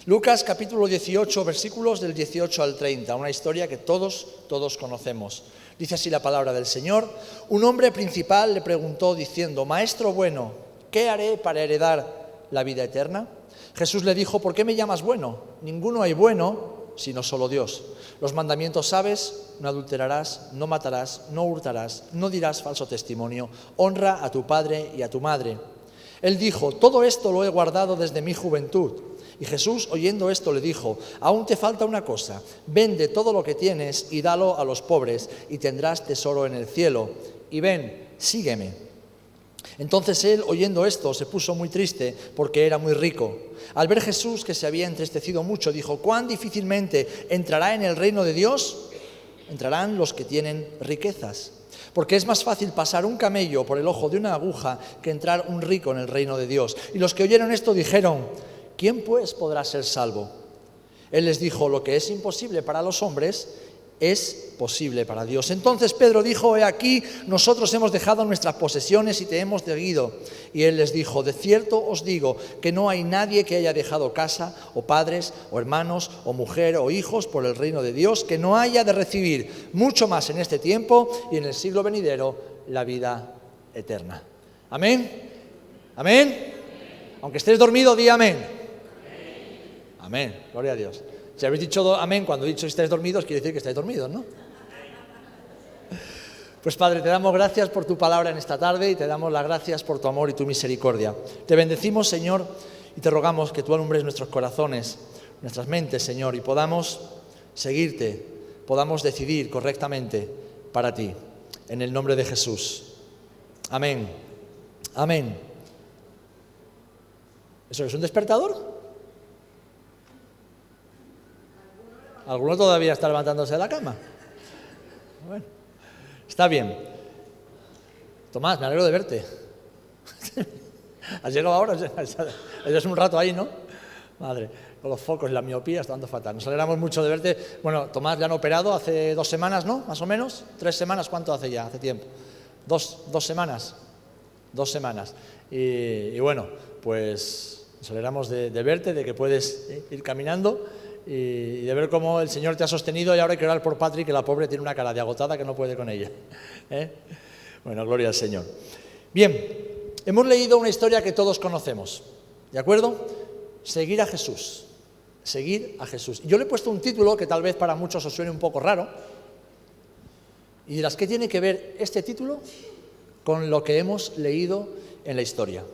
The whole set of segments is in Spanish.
Lucas capítulo 18, versículos del 18 al 30, una historia que todos conocemos. Dice así la palabra del Señor. Un hombre principal le preguntó diciendo: Maestro bueno, ¿qué haré para heredar la vida eterna? Jesús le dijo: ¿por qué me llamas bueno? Ninguno hay bueno sino solo Dios. Los mandamientos sabes: no adulterarás, no matarás, no hurtarás, no dirás falso testimonio, honra a tu padre y a tu madre. Él dijo: todo esto lo he guardado desde mi juventud. Y Jesús, oyendo esto, le dijo: aún te falta una cosa, vende todo lo que tienes y dalo a los pobres, y tendrás tesoro en el cielo. Y ven, sígueme. Entonces él, oyendo esto, se puso muy triste porque era muy rico. Al ver Jesús que se había entristecido mucho, dijo: ¿cuán difícilmente entrará en el reino de Dios? Entrarán los que tienen riquezas. Porque es más fácil pasar un camello por el ojo de una aguja que entrar un rico en el reino de Dios. Y los que oyeron esto dijeron: ¿quién pues podrá ser salvo? Él les dijo: lo que es imposible para los hombres es posible para Dios. Entonces Pedro dijo: he aquí, nosotros hemos dejado nuestras posesiones y te hemos seguido. Y él les dijo: de cierto os digo que no hay nadie que haya dejado casa, o padres, o hermanos, o mujer, o hijos por el reino de Dios, que no haya de recibir mucho más en este tiempo y en el siglo venidero la vida eterna. ¿Amén? ¿Amén? Aunque estés dormido, di amén. Amén, gloria a Dios. Si habéis dicho amén cuando he dicho que estáis dormidos, quiere decir que estáis dormidos, ¿no? Pues Padre, te damos gracias por tu palabra en esta tarde y te damos las gracias por tu amor y tu misericordia. Te bendecimos, Señor, y te rogamos que tú alumbres nuestros corazones, nuestras mentes, Señor, y podamos seguirte, podamos decidir correctamente para ti. En el nombre de Jesús. Amén. Amén. ¿Eso es un despertador? ¿Alguno todavía está levantándose de la cama? Bueno, está bien. Tomás, me alegro de verte. ¿Has llegado ahora? Es un rato ahí, ¿no? Madre, con los focos y la miopía está dando fatal. Nos alegramos mucho de verte. Bueno, Tomás le han operado hace 2 semanas, ¿no? Más o menos. 3 semanas, ¿cuánto hace ya? Hace tiempo. ¿Dos semanas? 2 semanas. Y bueno, pues nos alegramos de verte, de que puedes ir caminando y de ver cómo el Señor te ha sostenido. Y ahora hay que orar por Patri, que la pobre tiene una cara de agotada que no puede con ella. Bueno, gloria al Señor. Bien, hemos leído una historia que todos conocemos, ¿de acuerdo? Seguir a Jesús. Seguir a Jesús. Yo le he puesto un título que tal vez para muchos os suene un poco raro. Y dirás, ¿qué tiene que ver este título con lo que hemos leído en la historia?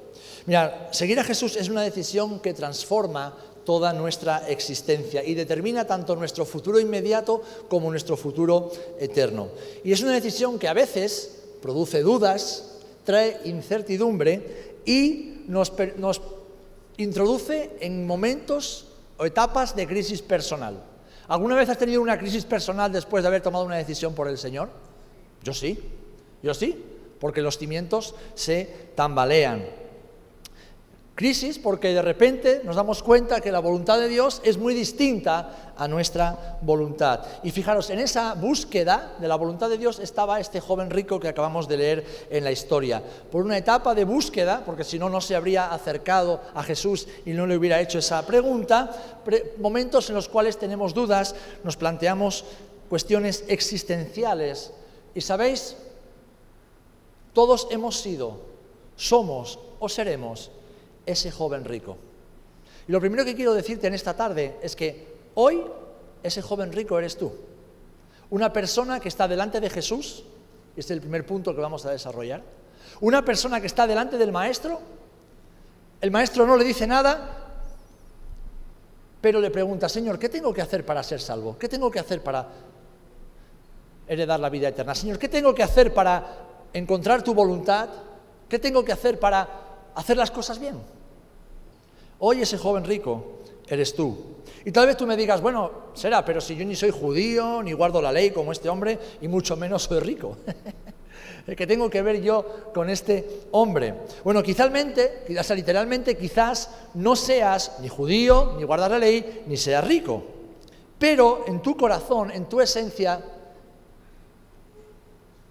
Mira, seguir a Jesús es una decisión que transforma toda nuestra existencia y determina tanto nuestro futuro inmediato como nuestro futuro eterno. Y es una decisión que a veces produce dudas, trae incertidumbre y nos introduce en momentos o etapas de crisis personal. ¿Alguna vez has tenido una crisis personal después de haber tomado una decisión por el Señor? Yo sí, porque los cimientos se tambalean. Crisis porque de repente nos damos cuenta que la voluntad de Dios es muy distinta a nuestra voluntad. Y fijaros, en esa búsqueda de la voluntad de Dios estaba este joven rico que acabamos de leer en la historia. Por una etapa de búsqueda, porque si no, no se habría acercado a Jesús y no le hubiera hecho esa pregunta, momentos en los cuales tenemos dudas, nos planteamos cuestiones existenciales. Y ¿sabéis? Todos hemos sido, somos o seremos ese joven rico. Y lo primero que quiero decirte en esta tarde es que hoy ese joven rico eres tú. Una persona que está delante de Jesús, y este es el primer punto que vamos a desarrollar. Una persona que está delante del Maestro, el Maestro no le dice nada, pero le pregunta: Señor, ¿qué tengo que hacer para ser salvo? ¿Qué tengo que hacer para heredar la vida eterna? Señor, ¿qué tengo que hacer para encontrar tu voluntad? ¿Qué tengo que hacer para hacer las cosas bien? Hoy ese joven rico eres tú. Y tal vez tú me digas: bueno, será, pero si yo ni soy judío, ni guardo la ley como este hombre, y mucho menos soy rico. ¿Qué tengo que ver yo con este hombre? Bueno, literalmente quizás no seas ni judío, ni guardas la ley, ni seas rico. Pero en tu corazón, en tu esencia,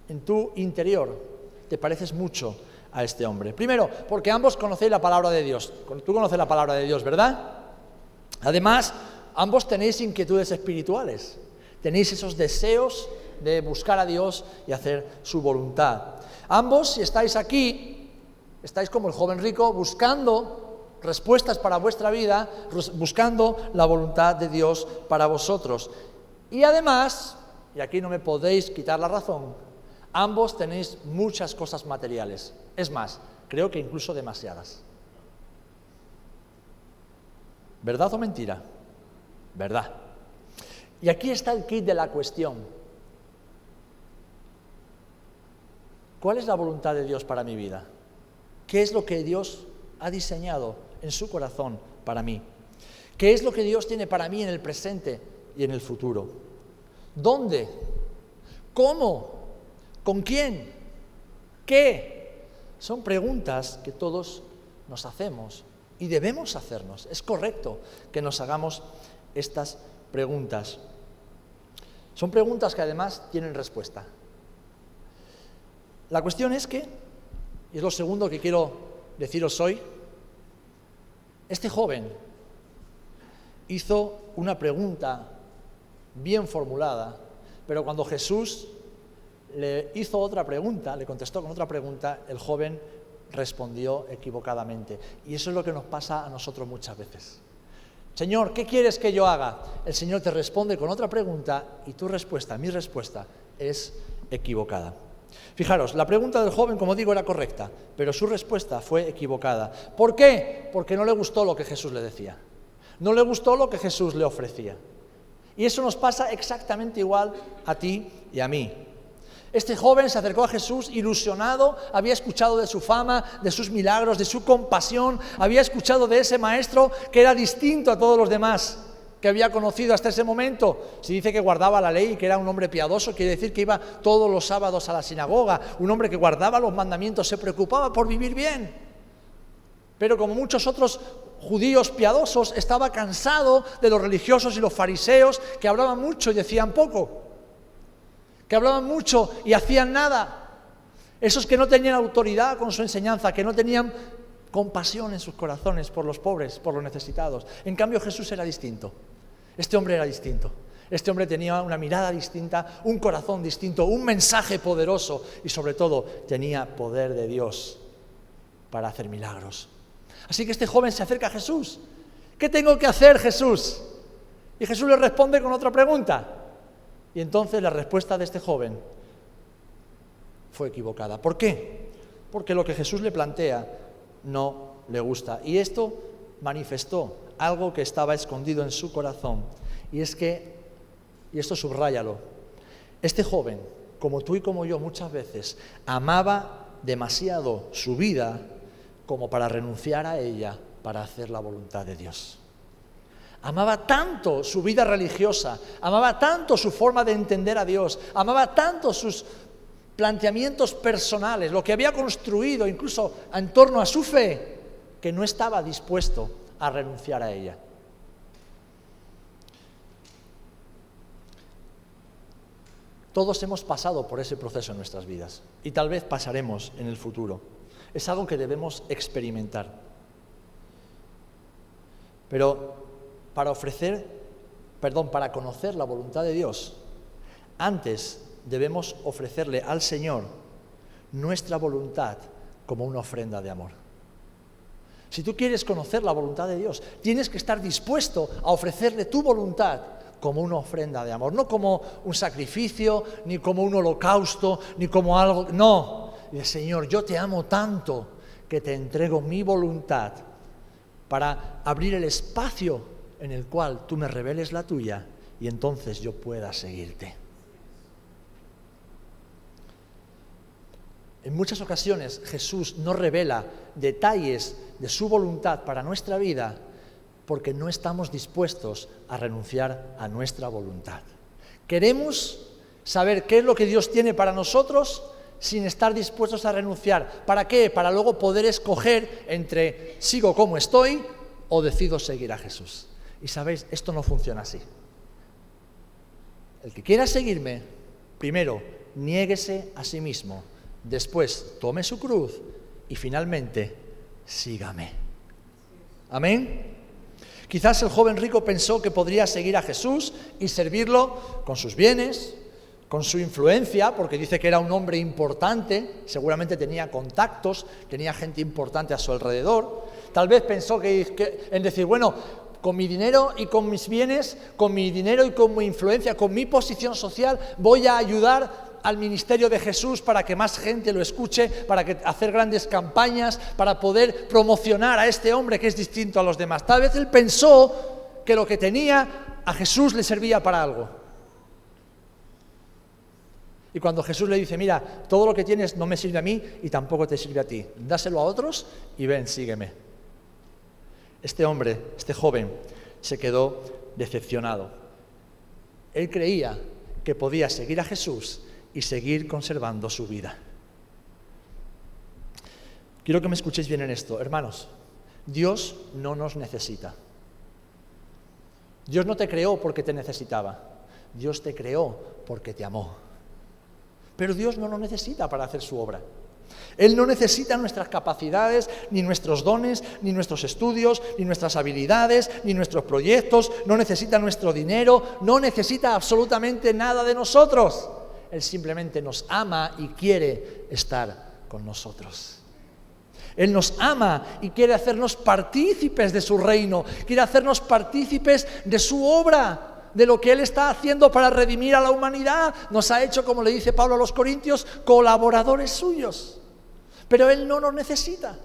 en tu interior, te pareces mucho a este hombre. Primero, porque ambos conocéis la palabra de Dios. Tú conoces la palabra de Dios, ¿verdad? Además, ambos tenéis inquietudes espirituales, tenéis esos deseos de buscar a Dios y hacer su voluntad. Ambos, si estáis aquí, estáis como el joven rico buscando respuestas para vuestra vida, buscando la voluntad de Dios para vosotros. Y además, y aquí no me podéis quitar la razón, ambos tenéis muchas cosas materiales. Es más, creo que incluso demasiadas. ¿Verdad o mentira? ¿Verdad? Y aquí está el kit de la cuestión. ¿Cuál es la voluntad de Dios para mi vida? ¿Qué es lo que Dios ha diseñado en su corazón para mí? ¿Qué es lo que Dios tiene para mí en el presente y en el futuro? ¿Dónde? ¿Cómo? ¿Con quién? ¿Qué? Son preguntas que todos nos hacemos y debemos hacernos. Es correcto que nos hagamos estas preguntas. Son preguntas que además tienen respuesta. La cuestión es que, y es lo segundo que quiero deciros hoy, este joven hizo una pregunta bien formulada, pero cuando Jesús le hizo otra pregunta, le contestó con otra pregunta, el joven respondió equivocadamente. Y eso es lo que nos pasa a nosotros muchas veces. Señor, ¿qué quieres que yo haga? El Señor te responde con otra pregunta y tu respuesta, mi respuesta, es equivocada. Fijaros, la pregunta del joven, como digo, era correcta, pero su respuesta fue equivocada. ¿Por qué? Porque no le gustó lo que Jesús le decía. No le gustó lo que Jesús le ofrecía. Y eso nos pasa exactamente igual a ti y a mí. Este joven se acercó a Jesús ilusionado, había escuchado de su fama, de sus milagros, de su compasión, había escuchado de ese maestro que era distinto a todos los demás que había conocido hasta ese momento. Si dice que guardaba la ley y que era un hombre piadoso, quiere decir que iba todos los sábados a la sinagoga, un hombre que guardaba los mandamientos, se preocupaba por vivir bien. Pero como muchos otros judíos piadosos, estaba cansado de los religiosos y los fariseos que hablaban mucho y decían poco, que hablaban mucho y hacían nada. Esos que no tenían autoridad con su enseñanza, que no tenían compasión en sus corazones por los pobres, por los necesitados. En cambio, Jesús era distinto. Este hombre era distinto. Este hombre tenía una mirada distinta, un corazón distinto, un mensaje poderoso y sobre todo tenía poder de Dios para hacer milagros. Así que este joven se acerca a Jesús. ¿Qué tengo que hacer, Jesús? Y Jesús le responde con otra pregunta. Y entonces la respuesta de este joven fue equivocada. ¿Por qué? Porque lo que Jesús le plantea no le gusta. Y esto manifestó algo que estaba escondido en su corazón. Y es que, y esto subráyalo, este joven, como tú y como yo muchas veces, amaba demasiado su vida como para renunciar a ella para hacer la voluntad de Dios. Amaba tanto su vida religiosa, amaba tanto su forma de entender a Dios, amaba tanto sus planteamientos personales, lo que había construido incluso en torno a su fe, que no estaba dispuesto a renunciar a ella. Todos hemos pasado por ese proceso en nuestras vidas y tal vez pasaremos en el futuro. Es algo que debemos experimentar. Pero para conocer la voluntad de Dios, antes debemos ofrecerle al Señor nuestra voluntad como una ofrenda de amor. Si tú quieres conocer la voluntad de Dios, tienes que estar dispuesto a ofrecerle tu voluntad como una ofrenda de amor, no como un sacrificio, ni como un holocausto, ni como algo, no. Y Señor, yo te amo tanto que te entrego mi voluntad para abrir el espacio en el cual tú me reveles la tuya y entonces yo pueda seguirte. En muchas ocasiones Jesús nos revela detalles de su voluntad para nuestra vida porque no estamos dispuestos a renunciar a nuestra voluntad. Queremos saber qué es lo que Dios tiene para nosotros sin estar dispuestos a renunciar. ¿Para qué? Para luego poder escoger entre sigo como estoy o decido seguir a Jesús. Y sabéis, esto no funciona así. El que quiera seguirme, primero, niéguese a sí mismo, después, tome su cruz y finalmente, sígame. ¿Amén? Quizás el joven rico pensó que podría seguir a Jesús y servirlo con sus bienes, con su influencia, porque dice que era un hombre importante, seguramente tenía contactos, tenía gente importante a su alrededor. Tal vez pensó en decir, bueno, con mi dinero y con mis bienes, con mi dinero y con mi influencia, con mi posición social, voy a ayudar al ministerio de Jesús para que más gente lo escuche, para hacer grandes campañas, para poder promocionar a este hombre que es distinto a los demás. Tal vez él pensó que lo que tenía a Jesús le servía para algo. Y cuando Jesús le dice, mira, todo lo que tienes no me sirve a mí y tampoco te sirve a ti. Dáselo a otros y ven, sígueme. Este hombre, este joven, se quedó decepcionado. Él creía que podía seguir a Jesús y seguir conservando su vida. Quiero que me escuchéis bien en esto, hermanos. Dios no nos necesita. Dios no te creó porque te necesitaba. Dios te creó porque te amó. Pero Dios no nos necesita para hacer su obra. Él no necesita nuestras capacidades, ni nuestros dones, ni nuestros estudios, ni nuestras habilidades, ni nuestros proyectos, no necesita nuestro dinero, no necesita absolutamente nada de nosotros. Él simplemente nos ama y quiere estar con nosotros. Él nos ama y quiere hacernos partícipes de su reino, quiere hacernos partícipes de su obra, de lo que Él está haciendo para redimir a la humanidad. Nos ha hecho, como le dice Pablo a los Corintios, colaboradores suyos. Pero Él no nos necesita.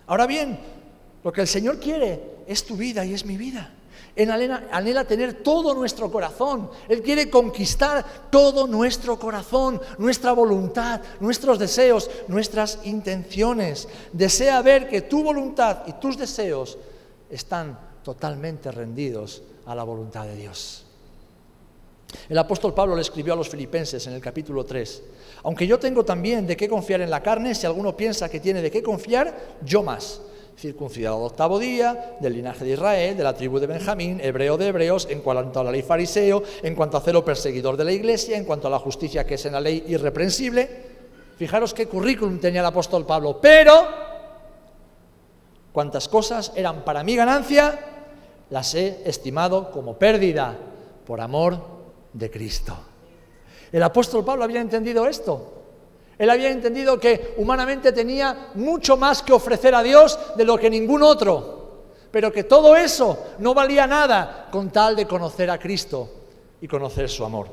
Ahora bien, lo que el Señor quiere es tu vida y es mi vida. Él anhela tener todo nuestro corazón. Él quiere conquistar todo nuestro corazón, nuestra voluntad, nuestros deseos, nuestras intenciones. Desea ver que tu voluntad y tus deseos están totalmente rendidos a la voluntad de Dios. El apóstol Pablo le escribió a los filipenses en el capítulo 3: aunque yo tengo también de qué confiar en la carne, si alguno piensa que tiene de qué confiar, yo más. Circuncidado al 8º día, del linaje de Israel, de la tribu de Benjamín, hebreo de hebreos, en cuanto a la ley fariseo, en cuanto a celo perseguidor de la iglesia, en cuanto a la justicia que es en la ley irreprensible. Fijaros qué currículum tenía el apóstol Pablo. Pero cuantas cosas eran para mi ganancia, las he estimado como pérdida por amor de Cristo. El apóstol Pablo había entendido esto. Él había entendido que humanamente tenía mucho más que ofrecer a Dios de lo que ningún otro, pero que todo eso no valía nada con tal de conocer a Cristo y conocer su amor.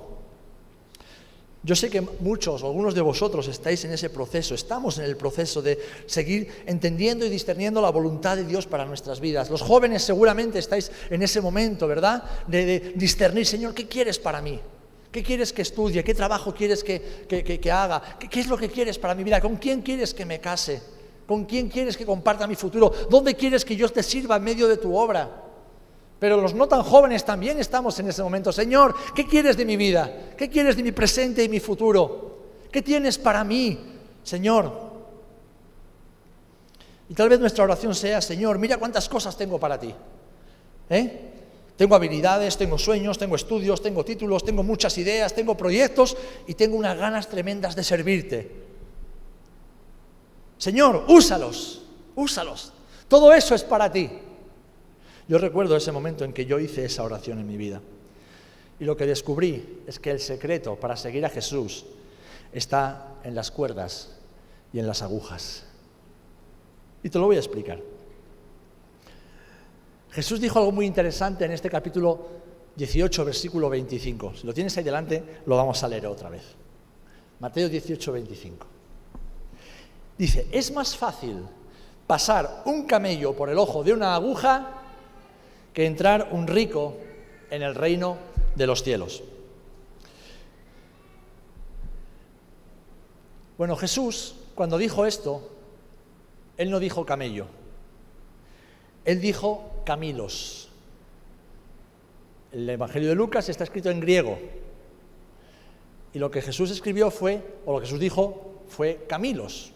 Yo sé que muchos, algunos de vosotros estáis en ese proceso, estamos en el proceso de seguir entendiendo y discerniendo la voluntad de Dios para nuestras vidas. Los jóvenes seguramente estáis en ese momento, ¿verdad?, de discernir, Señor, ¿qué quieres para mí? ¿Qué quieres que estudie? ¿Qué trabajo quieres que haga? ¿Qué es lo que quieres para mi vida? ¿Con quién quieres que me case? ¿Con quién quieres que comparta mi futuro? ¿Dónde quieres que yo te sirva en medio de tu obra? Pero los no tan jóvenes también estamos en ese momento. Señor, ¿qué quieres de mi vida? ¿Qué quieres de mi presente y mi futuro? ¿Qué tienes para mí, Señor? Y tal vez nuestra oración sea, Señor, mira cuántas cosas tengo para ti. Tengo habilidades, tengo sueños, tengo estudios, tengo títulos, tengo muchas ideas, tengo proyectos y tengo unas ganas tremendas de servirte. Señor, úsalos. Todo eso es para ti. Yo recuerdo ese momento en que yo hice esa oración en mi vida. Y lo que descubrí es que el secreto para seguir a Jesús está en las cuerdas y en las agujas. Y te lo voy a explicar. Jesús dijo algo muy interesante en este capítulo 18, versículo 25. Si lo tienes ahí delante, lo vamos a leer otra vez. Mateo 18, 25. Dice, es más fácil pasar un camello por el ojo de una aguja que entrar un rico en el reino de los cielos. Bueno, Jesús, cuando dijo esto, Él no dijo camello, Él dijo camilos. El Evangelio de Lucas está escrito en griego, y lo que Jesús escribió lo que Jesús dijo fue camilos,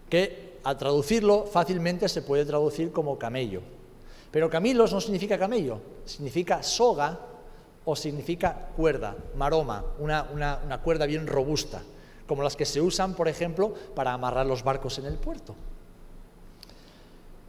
que al traducirlo fácilmente se puede traducir como camello. Pero camilos no significa camello, significa soga o significa cuerda, maroma, una cuerda bien robusta, como las que se usan, por ejemplo, para amarrar los barcos en el puerto.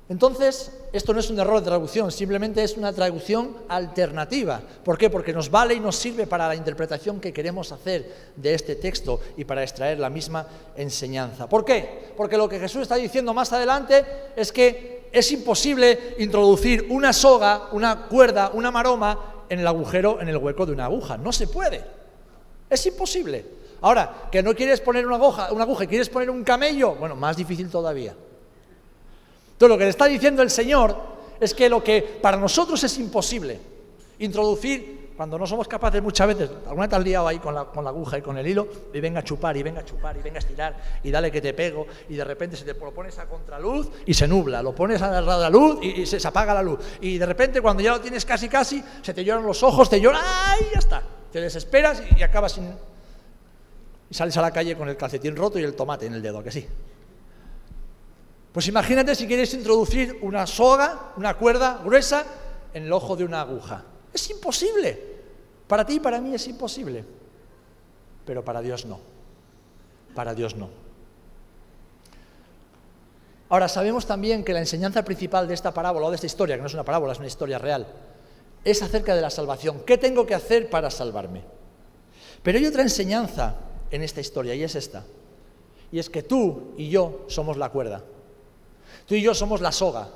Entonces, esto no es un error de traducción, simplemente es una traducción alternativa. ¿Por qué? Porque nos vale y nos sirve para la interpretación que queremos hacer de este texto y para extraer la misma enseñanza. ¿Por qué? Porque lo que Jesús está diciendo más adelante es que es imposible introducir una soga, una cuerda, una maroma en el agujero, en el hueco de una aguja. No se puede. Es imposible. Ahora, que no quieres poner una aguja y quieres poner un camello, bueno, más difícil todavía. Entonces, lo que le está diciendo el Señor es que lo que para nosotros es imposible, introducir, cuando no somos capaces muchas veces, alguna vez te has liado ahí con la aguja y con el hilo, y venga a chupar, y venga a chupar, y venga a estirar, y dale que te pego, y de repente se te lo pones a contraluz y se nubla, lo pones a la luz y se apaga la luz, y de repente cuando ya lo tienes casi, se te lloran los ojos, te llora, ¡ay! Ya está, te desesperas y acabas sin... Y sales a la calle con el calcetín roto y el tomate en el dedo, ¿a que sí? Pues imagínate si quieres introducir una soga, una cuerda gruesa en el ojo de una aguja. Es imposible. Para ti y para mí es imposible. Pero para Dios no. Para Dios no. Ahora, sabemos también que la enseñanza principal de esta parábola o de esta historia, que no es una parábola, es una historia real, es acerca de la salvación. ¿Qué tengo que hacer para salvarme? Pero hay otra enseñanza en esta historia y es esta. Y es que tú y yo somos la cuerda. Tú y yo somos la soga,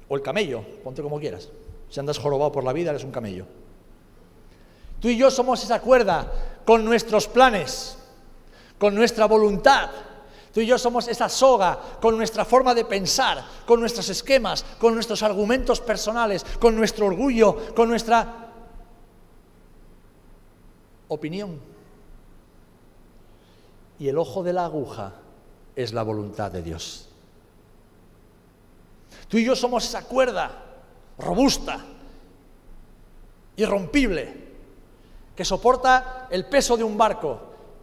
o el camello, ponte como quieras. Si andas jorobado por la vida, eres un camello. Tú y yo somos esa cuerda con nuestros planes, con nuestra voluntad. Tú y yo somos esa soga con nuestra forma de pensar, con nuestros esquemas, con nuestros argumentos personales, con nuestro orgullo, con nuestra opinión. Y el ojo de la aguja es la voluntad de Dios. Tú y yo somos esa cuerda robusta, irrompible, que soporta el peso de un barco,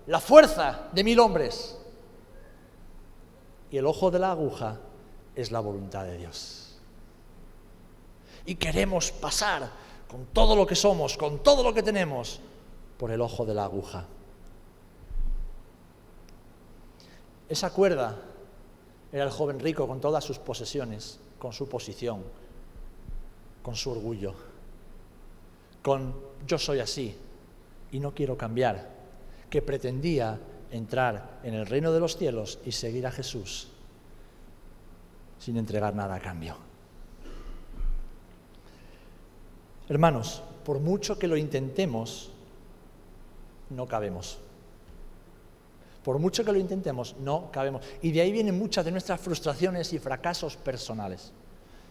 la fuerza de 1000 hombres. Y el ojo de la aguja es la voluntad de Dios. Y queremos pasar con todo lo que somos, con todo lo que tenemos, por el ojo de la aguja. Esa cuerda era el joven rico con todas sus posesiones, con su posición, con su orgullo, con yo soy así y no quiero cambiar, que pretendía entrar en el reino de los cielos y seguir a Jesús sin entregar nada a cambio. Hermanos, por mucho que lo intentemos, no cabemos. Por mucho que lo intentemos, no cabemos. Y de ahí vienen muchas de nuestras frustraciones y fracasos personales.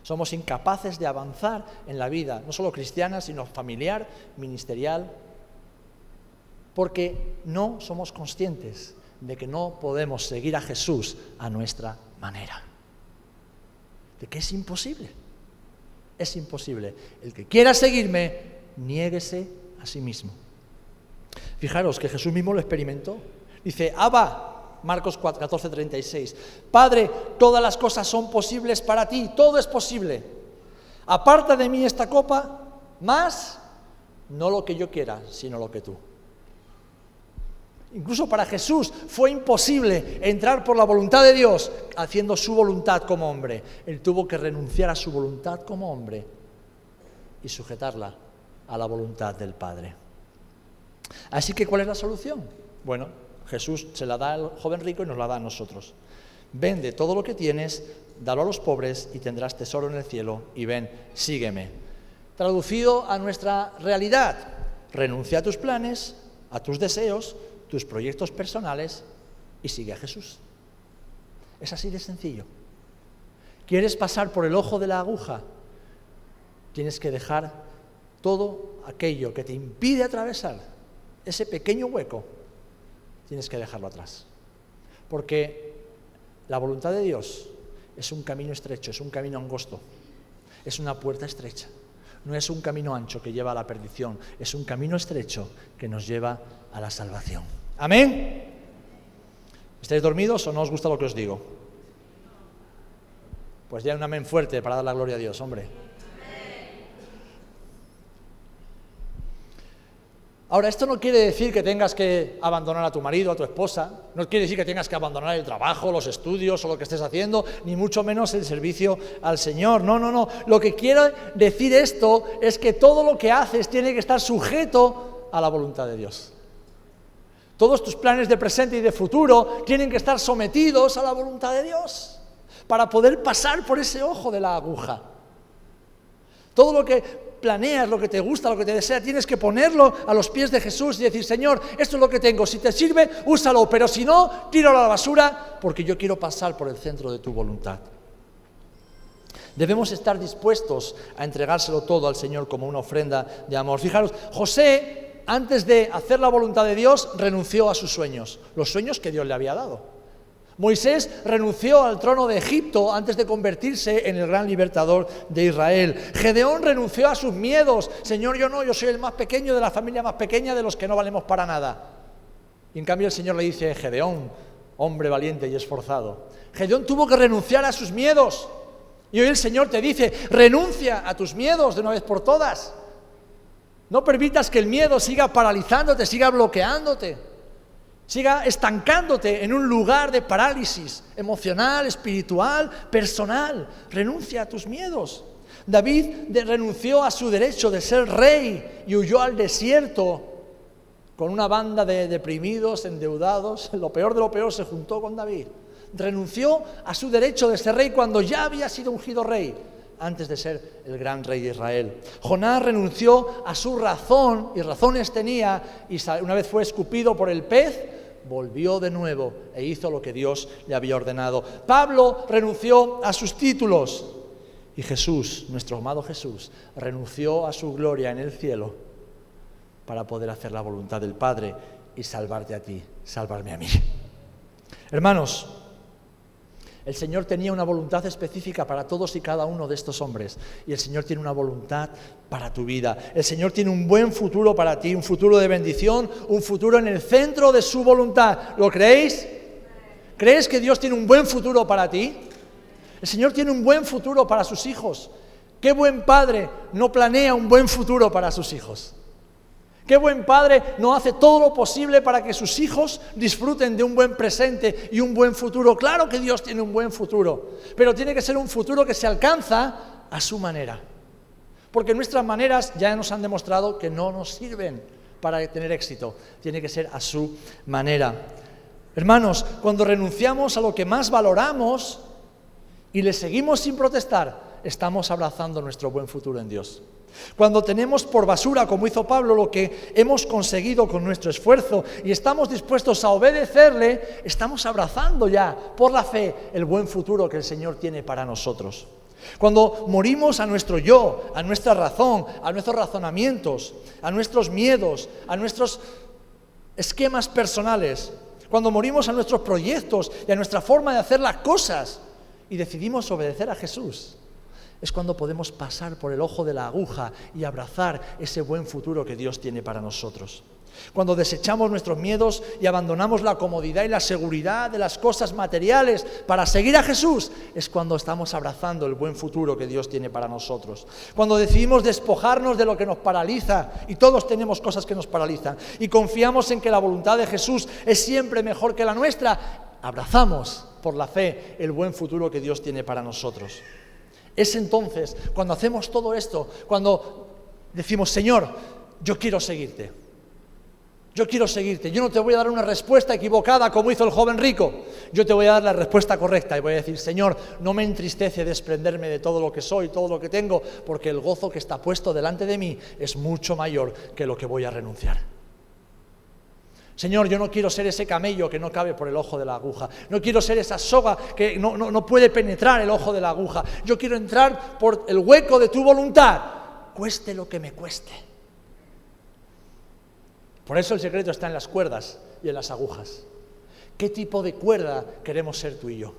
Somos incapaces de avanzar en la vida, no solo cristiana, sino familiar, ministerial, porque no somos conscientes de que no podemos seguir a Jesús a nuestra manera. De que es imposible. Es imposible. El que quiera seguirme, niéguese a sí mismo. Fijaros que Jesús mismo lo experimentó. Dice, Abba, Marcos 14:36, Padre, todas las cosas son posibles para ti, todo es posible. Aparta de mí esta copa, mas no lo que yo quiera, sino lo que tú. Incluso para Jesús fue imposible entrar por la voluntad de Dios haciendo su voluntad como hombre. Él tuvo que renunciar a su voluntad como hombre y sujetarla a la voluntad del Padre. Así que, ¿cuál es la solución? Bueno, Jesús se la da al joven rico y nos la da a nosotros. Vende todo lo que tienes, dalo a los pobres y tendrás tesoro en el cielo y ven, sígueme. Traducido a nuestra realidad, renuncia a tus planes, a tus deseos, tus proyectos personales y sigue a Jesús. Es así de sencillo. ¿Quieres pasar por el ojo de la aguja? Tienes que dejar todo aquello que te impide atravesar ese pequeño hueco. Tienes que dejarlo atrás. Porque la voluntad de Dios es un camino estrecho, es un camino angosto, es una puerta estrecha. No es un camino ancho que lleva a la perdición, es un camino estrecho que nos lleva a la salvación. ¿Amén? ¿Estáis dormidos o no os gusta lo que os digo? Pues ya un amén fuerte para dar la gloria a Dios, hombre. Ahora, esto no quiere decir que tengas que abandonar a tu marido, a tu esposa, no quiere decir que tengas que abandonar el trabajo, los estudios o lo que estés haciendo, ni mucho menos el servicio al Señor. No, no, no. Lo que quiero decir esto es que todo lo que haces tiene que estar sujeto a la voluntad de Dios. Todos tus planes de presente y de futuro tienen que estar sometidos a la voluntad de Dios para poder pasar por ese ojo de la aguja. Todo lo que planeas, lo que te gusta, lo que te desea, tienes que ponerlo a los pies de Jesús y decir, Señor, esto es lo que tengo, si te sirve, úsalo, pero si no, tíralo a la basura, porque yo quiero pasar por el centro de tu voluntad. Debemos estar dispuestos a entregárselo todo al Señor como una ofrenda de amor. Fijaros, José, antes de hacer la voluntad de Dios, renunció a sus sueños, los sueños que Dios le había dado. Moisés renunció al trono de Egipto antes de convertirse en el gran libertador de Israel. Gedeón renunció a sus miedos. Señor, yo soy el más pequeño de la familia más pequeña de los que no valemos para nada. Y en cambio el Señor le dice, Gedeón, hombre valiente y esforzado. Gedeón tuvo que renunciar a sus miedos. Y hoy el Señor te dice, renuncia a tus miedos de una vez por todas. No permitas que el miedo siga paralizándote, siga bloqueándote. Siga estancándote en un lugar de parálisis emocional, espiritual, personal. Renuncia a tus miedos. David renunció a su derecho de ser rey y huyó al desierto con una banda de deprimidos, endeudados. Lo peor de lo peor se juntó con David. Renunció a su derecho de ser rey cuando ya había sido ungido rey, antes de ser el gran rey de Israel. Jonás renunció a su razón, y razones tenía, y una vez fue escupido por el pez, volvió de nuevo e hizo lo que Dios le había ordenado. Pablo renunció a sus títulos, y Jesús, nuestro amado Jesús, renunció a su gloria en el cielo para poder hacer la voluntad del Padre y salvarte a ti, salvarme a mí. Hermanos, el Señor tenía una voluntad específica para todos y cada uno de estos hombres. Y el Señor tiene una voluntad para tu vida. El Señor tiene un buen futuro para ti, un futuro de bendición, un futuro en el centro de su voluntad. ¿Lo creéis? ¿Crees que Dios tiene un buen futuro para ti? El Señor tiene un buen futuro para sus hijos. ¿Qué buen padre no planea un buen futuro para sus hijos? ¿Qué buen padre no hace todo lo posible para que sus hijos disfruten de un buen presente y un buen futuro? Claro que Dios tiene un buen futuro, pero tiene que ser un futuro que se alcanza a su manera. Porque nuestras maneras ya nos han demostrado que no nos sirven para tener éxito. Tiene que ser a su manera. Hermanos, cuando renunciamos a lo que más valoramos y le seguimos sin protestar, estamos abrazando nuestro buen futuro en Dios. Cuando tenemos por basura, como hizo Pablo, lo que hemos conseguido con nuestro esfuerzo y estamos dispuestos a obedecerle, estamos abrazando ya por la fe el buen futuro que el Señor tiene para nosotros. Cuando morimos a nuestro yo, a nuestra razón, a nuestros razonamientos, a nuestros miedos, a nuestros esquemas personales, cuando morimos a nuestros proyectos y a nuestra forma de hacer las cosas y decidimos obedecer a Jesús, es cuando podemos pasar por el ojo de la aguja y abrazar ese buen futuro que Dios tiene para nosotros. Cuando desechamos nuestros miedos y abandonamos la comodidad y la seguridad de las cosas materiales para seguir a Jesús, es cuando estamos abrazando el buen futuro que Dios tiene para nosotros. Cuando decidimos despojarnos de lo que nos paraliza, y todos tenemos cosas que nos paralizan, y confiamos en que la voluntad de Jesús es siempre mejor que la nuestra, abrazamos por la fe el buen futuro que Dios tiene para nosotros. Es entonces, cuando hacemos todo esto, cuando decimos, Señor, yo quiero seguirte. Yo quiero seguirte. Yo no te voy a dar una respuesta equivocada como hizo el joven rico. Yo te voy a dar la respuesta correcta y voy a decir, Señor, no me entristece desprenderme de todo lo que soy, todo lo que tengo, porque el gozo que está puesto delante de mí es mucho mayor que lo que voy a renunciar. Señor, yo no quiero ser ese camello que no cabe por el ojo de la aguja. No quiero ser esa soga que no puede penetrar el ojo de la aguja. Yo quiero entrar por el hueco de tu voluntad, cueste lo que me cueste. Por eso el secreto está en las cuerdas y en las agujas. ¿Qué tipo de cuerda queremos ser tú y yo?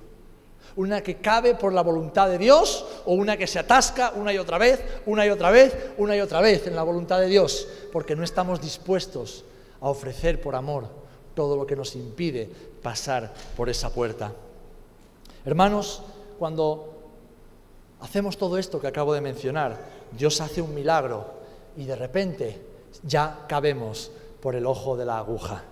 ¿Una que cabe por la voluntad de Dios o una que se atasca una y otra vez, una y otra vez, una y otra vez en la voluntad de Dios? Porque no estamos dispuestos a ofrecer por amor todo lo que nos impide pasar por esa puerta. Hermanos, cuando hacemos todo esto que acabo de mencionar, Dios hace un milagro y de repente ya cabemos por el ojo de la aguja.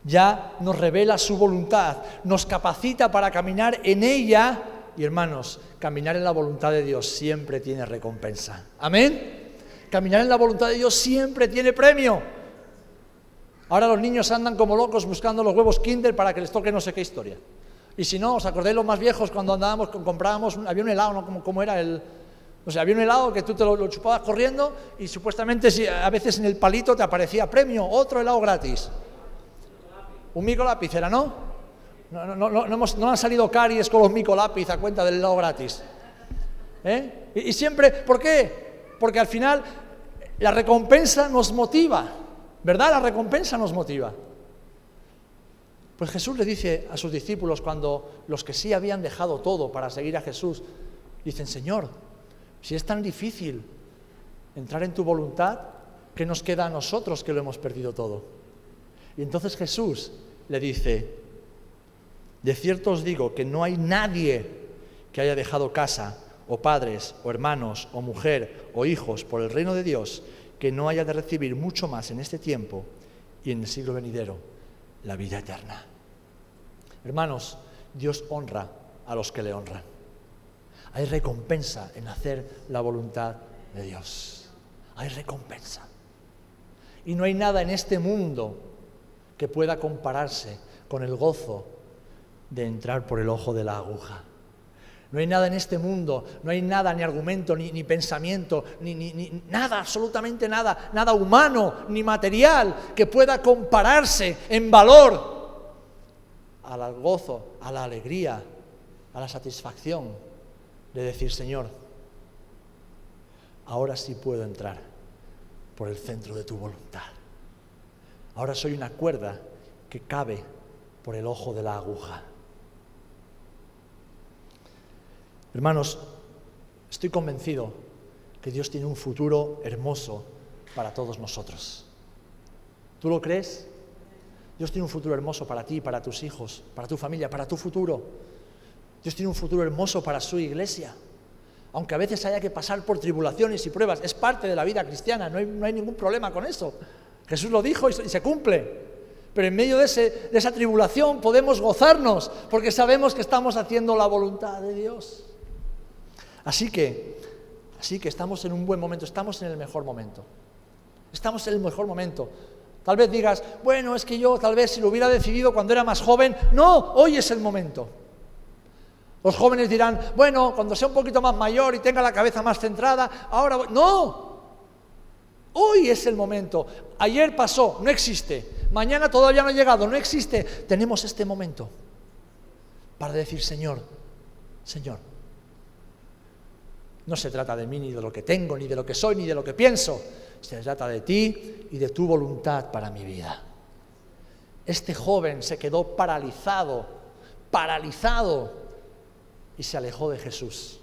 Ya nos revela su voluntad, nos capacita para caminar en ella. Y hermanos, caminar en la voluntad de Dios siempre tiene recompensa. ¿Amén? Caminar en la voluntad de Dios siempre tiene premio. Ahora los niños andan como locos buscando los huevos Kinder para que les toque no sé qué historia. Y si no, ¿os acordáis los más viejos cuando andábamos, comprábamos, había un helado, ¿no? ¿Cómo era el...? O sea, había un helado que tú te lo chupabas corriendo y supuestamente a veces en el palito te aparecía premio, otro helado gratis. Un micolápiz era, ¿no? No han salido caries con los micolápiz a cuenta del helado gratis. Y siempre, ¿por qué? Porque al final la recompensa nos motiva, ¿verdad? La recompensa nos motiva. Pues Jesús le dice a sus discípulos, cuando los que sí habían dejado todo para seguir a Jesús, dicen: Señor, si es tan difícil entrar en tu voluntad, ¿qué nos queda a nosotros que lo hemos perdido todo? Y entonces Jesús le dice: de cierto os digo que no hay nadie que haya dejado casa, o padres, o hermanos, o mujer, o hijos por el reino de Dios, que no haya de recibir mucho más en este tiempo y en el siglo venidero la vida eterna. Hermanos, Dios honra a los que le honran. Hay recompensa en hacer la voluntad de Dios. Hay recompensa. Y no hay nada en este mundo que pueda compararse con el gozo de entrar por el ojo de la aguja. No hay nada en este mundo, no hay nada, ni argumento, ni pensamiento, ni nada, absolutamente nada, nada humano, ni material que pueda compararse en valor al gozo, a la alegría, a la satisfacción de decir: Señor, ahora sí puedo entrar por el centro de tu voluntad. Ahora soy una cuerda que cabe por el ojo de la aguja. Hermanos, estoy convencido que Dios tiene un futuro hermoso para todos nosotros. ¿Tú lo crees? Dios tiene un futuro hermoso para ti, para tus hijos, para tu familia, para tu futuro. Dios tiene un futuro hermoso para su iglesia. Aunque a veces haya que pasar por tribulaciones y pruebas, es parte de la vida cristiana, no hay ningún problema con eso. Jesús lo dijo y se cumple. Pero en medio de esa tribulación podemos gozarnos, porque sabemos que estamos haciendo la voluntad de Dios. Así que estamos en un buen momento, estamos en el mejor momento. Estamos en el mejor momento. Tal vez digas: bueno, es que yo tal vez si lo hubiera decidido cuando era más joven. No, hoy es el momento. Los jóvenes dirán: bueno, cuando sea un poquito más mayor y tenga la cabeza más centrada, ahora voy. No, hoy es el momento. Ayer pasó, no existe. Mañana todavía no ha llegado, no existe. Tenemos este momento para decir: Señor, no se trata de mí, ni de lo que tengo, ni de lo que soy, ni de lo que pienso. Se trata de ti y de tu voluntad para mi vida. Este joven se quedó paralizado, y se alejó de Jesús.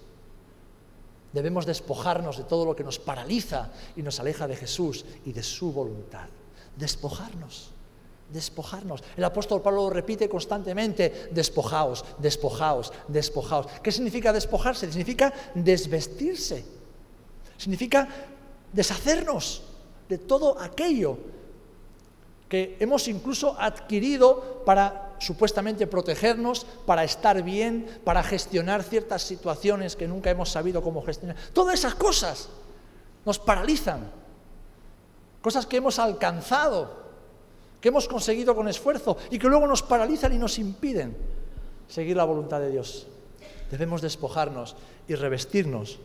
Debemos despojarnos de todo lo que nos paraliza y nos aleja de Jesús y de su voluntad. Despojarnos. El apóstol Pablo lo repite constantemente: despojaos, despojaos, despojaos. ¿Qué significa despojarse? Significa desvestirse. Significa deshacernos de todo aquello que hemos incluso adquirido para supuestamente protegernos, para estar bien, para gestionar ciertas situaciones que nunca hemos sabido cómo gestionar. Todas esas cosas nos paralizan. Cosas que hemos alcanzado, que hemos conseguido con esfuerzo y que luego nos paralizan y nos impiden seguir la voluntad de Dios. Debemos despojarnos y revestirnos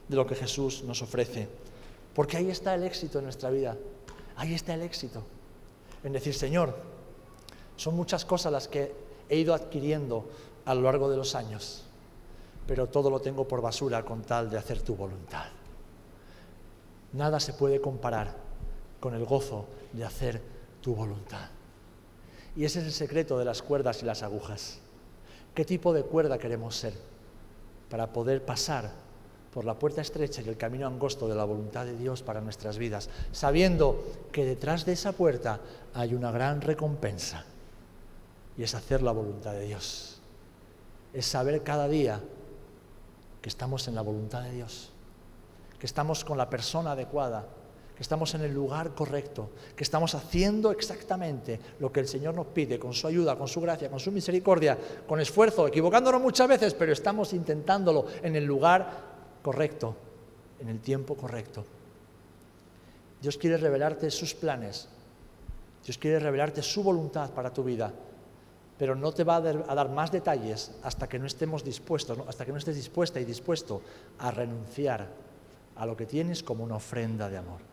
de lo que Jesús nos ofrece, porque ahí está el éxito en nuestra vida. Ahí está el éxito en decir: Señor, son muchas cosas las que he ido adquiriendo a lo largo de los años, pero todo lo tengo por basura con tal de hacer tu voluntad. Nada se puede comparar con el gozo de hacer tu voluntad. Y ese es el secreto de las cuerdas y las agujas. ¿Qué tipo de cuerda queremos ser para poder pasar por la puerta estrecha y el camino angosto de la voluntad de Dios para nuestras vidas, sabiendo que detrás de esa puerta hay una gran recompensa? Y es hacer la voluntad de Dios. Es saber cada día que estamos en la voluntad de Dios, que estamos con la persona adecuada, que que estamos en el lugar correcto, que estamos haciendo exactamente lo que el Señor nos pide, con su ayuda, con su gracia, con su misericordia, con esfuerzo, equivocándonos muchas veces, pero estamos intentándolo en el lugar correcto, en el tiempo correcto. Dios quiere revelarte sus planes, Dios quiere revelarte su voluntad para tu vida, pero no te va a dar más detalles hasta que no estemos dispuestos, ¿no? Hasta que no estés dispuesta y dispuesto a renunciar a lo que tienes como una ofrenda de amor.